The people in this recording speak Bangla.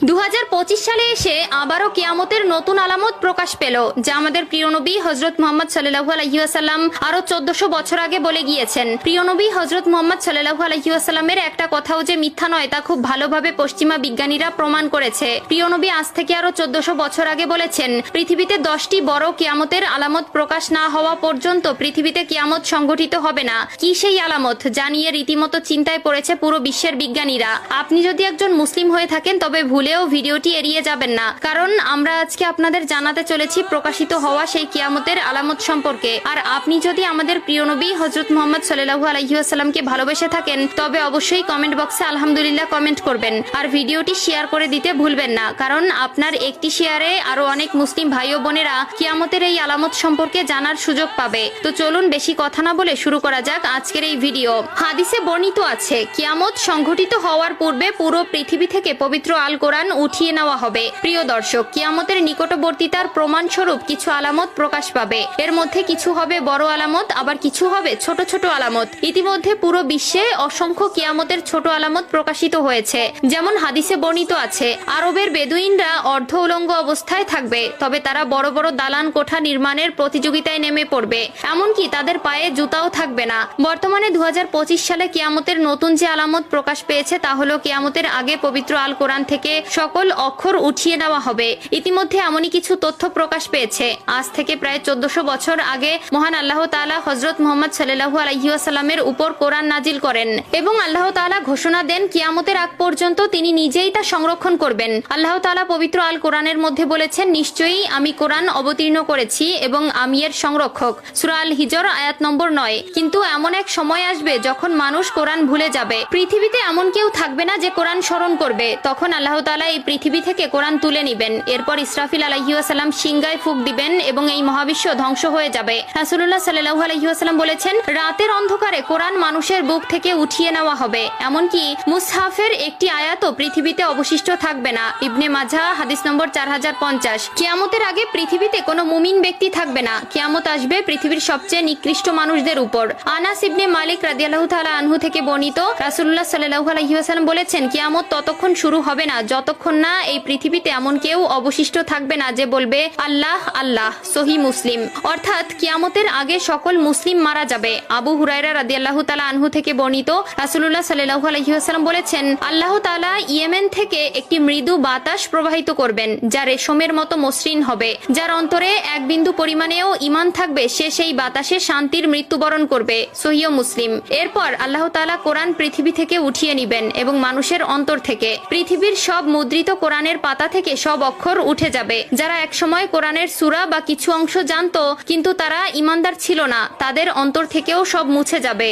2025 সালে এসে আবারও কিয়ামতের নতুন আলামত প্রকাশ পেল, যা আমাদের প্রিয় নবী হযরত মুহাম্মদ সাল্লাল্লাহু আলাইহি ওয়াসাল্লাম আরো 1400 বছর আগে বলে গিয়েছেন। প্রিয় নবী হযরত মুহাম্মদ সাল্লাল্লাহু আলাইহি ওয়াসাল্লামের একটা কথাও যে মিথ্যা নয় তা খুব ভালোভাবে পশ্চিমা বিজ্ঞানীরা প্রমাণ করেছে। প্রিয় নবী আজ থেকে আরো 1400 বছর আগে বলেছেন, পৃথিবীতে 10টি বড় কিয়ামতের আলামত প্রকাশ না হওয়া পর্যন্ত পৃথিবীতে কিয়ামত সংঘটিত হবে না। কি সেই আলামত জানিয়ে রীতিমতো চিন্তায় পড়েছে পুরো বিশ্বের বিজ্ঞানীরা। আপনি যদি একজন মুসলিম হয়ে থাকেন তবে ভুলেও ভিডিওটি এড়িয়ে যাবেন না, কারণ আমরা আজকে আপনাদের জানাতে চলেছি প্রকাশিত হওয়া সেই কিয়ামতের আলামত সম্পর্কে। আর আপনি যদি আমাদের প্রিয় নবী হযরত মুহাম্মদ সাল্লাল্লাহু আলাইহি ওয়াসাল্লামকে ভালোবেসে থাকেন তবে অবশ্যই কমেন্ট বক্সে আলহামদুলিল্লাহ কমেন্ট করবেন আর ভিডিওটি শেয়ার করে দিতে ভুলবেন না, কারণ আপনার একটি শেয়ারে আরো অনেক মুসলিম ভাই ও বোনেরা কিয়ামতের এই আলামত সম্পর্কে জানার সুযোগ পাবে। তো চলুন বেশি কথা না বলে শুরু করা যাক আজকের এই ভিডিও। হাদিসে বর্ণিত আছে, কিয়ামত সংঘটিত হওয়ার পূর্বে পুরো পৃথিবী থেকে পবিত্র আল কোরআন উঠিয়ে নেওয়া হবে। প্রিয় দর্শক, কিয়ামতের নিকটবর্তীতার প্রমাণস্বরূপ কিছু আলামত প্রকাশ পাবে। এর মধ্যে কিছু হবে বড় আলামত, আবার কিছু হবে ছোট ছোট আলামত। ইতিমধ্যে পুরো বিশ্বে অসংখ্য কিয়ামতের ছোট আলামত প্রকাশিত হয়েছে। যেমন হাদিসে বর্ণিত আছে, আরবের বেদুইনরা অর্ধ উলঙ্গ অবস্থায় থাকবে, তবে তারা বড় বড় দালান কোঠা নির্মাণের প্রতিযোগিতায় নেমে পড়বে, এমনকি তাদের পায়ে জুতাও থাকবে না। বর্তমানে 2025 সালে কিয়ামতের নতুন যে আলামত প্রকাশ পেয়েছে তা হলো কিয়ামতের আগে পবিত্র আল কোরআন থেকে সকল অক্ষর উঠিয়ে নেওয়া হবে। ইতিমধ্যে এমনই কিছু তথ্য প্রকাশ পেয়েছে। আজ থেকে প্রায় 1400 বছর আগে মহান আল্লাহ তাআলা হযরত মুহাম্মদ সাল্লাল্লাহু আলাইহি ওয়াসাল্লামের উপর কোরআন নাজিল করেন এবং আল্লাহ তাআলা ঘোষণা দেন কিয়ামতের আগ পর্যন্ত তিনি নিজেই তা সংরক্ষণ করবেন। আল্লাহ তাআলা পবিত্র আল কোরআনের মধ্যে বলেছেন, নিশ্চয়ই আমি কোরআন অবতীর্ণ করেছি এবং আমি এর সংরক্ষক। সূরা আল হিজর আয়াত নম্বর 9। কিন্তু এমন এক সময় আসবে যখন মানুষ কোরআন ভুলে যাবে। পৃথিবীতে এমন কেউ থাকবে না যে কোরআন স্মরণ করবে। তখন আল্লাহ তাআলা এই পৃথিবী থেকে কোরআন তুলে নিবেন। এরপর ইসরাফিল আলাইহিস সালাম সিংগায় ফুঁক দিবেন এবং এই মহাবিশ্ব ধ্বংস হয়ে যাবে। রাসূলুল্লাহ সাল্লাল্লাহু আলাইহি ওয়াসাল্লাম বলেছেন, রাতের অন্ধকারে কোরআন মানুষের বুক থেকে উঠিয়ে নেওয়া হবে, এমনকি মুসহাফের একটি আয়াতও পৃথিবীতে অবশিষ্ট থাকবে না। ইবনে মাজাহ হাদিস নম্বর 4050। কিয়ামতের আগে পৃথিবীতে কোনো মুমিন ব্যক্তি থাকবে না। কিয়ামত আসবে পৃথিবীর সবচেয়ে নিকৃষ্ট মানুষদের উপর। আনাস ইবনে মালিক রাদিয়াল্লাহু তাআলা আনহু থেকে বর্ণিত, রাসূলুল্লাহ সাল্লাল্লাহু আলাইহি ওয়াসাল্লাম বলেছেন, কিয়ামত ততক্ষণ শুরু হবে না যতক্ষণ না এই পৃথিবীতে এমন কেউ অবশিষ্ট থাকবে না যে বলবে আল্লাহ আল্লাহ। সহিহ মুসলিম। অর্থাৎ কিয়ামতের আগে সকল মুসলিম মারা যাবে। আবু হুরায়রা রাদিয়াল্লাহু তাআলা আনহু থেকে বর্ণিত, রাসূলুল্লাহ সাল্লাল্লাহু আলাইহি ওয়াসাল্লাম বলেছেন, আল্লাহ তাআলা ইয়েমেন থেকে একটি মৃদু বাতাস প্রবাহিত করবেন যা রেশমের মতো মসৃণ হবে। যার অন্তরে এক বিন্দু পরিমাণেও ঈমান থাকবে সে সেই বাতাসে শান্তির মৃত্যুবরণ করবে। সহিহ মুসলিম। এরপর আল্লাহ তাআলা কোরআন পৃথিবী থেকে উঠিয়ে নিবেন এবং মানুষের অন্তর থেকে পৃথিবীর সব মুদ্রিত কোরআনের পাতা থেকে সব অক্ষর উঠে যাবে। যারা একসময় কোরআনের সূরা বা কিছু অংশ জানতো কিন্তু তারা ঈমানদার ছিল না, তাদের অন্তর থেকেও সব মুছে যাবে।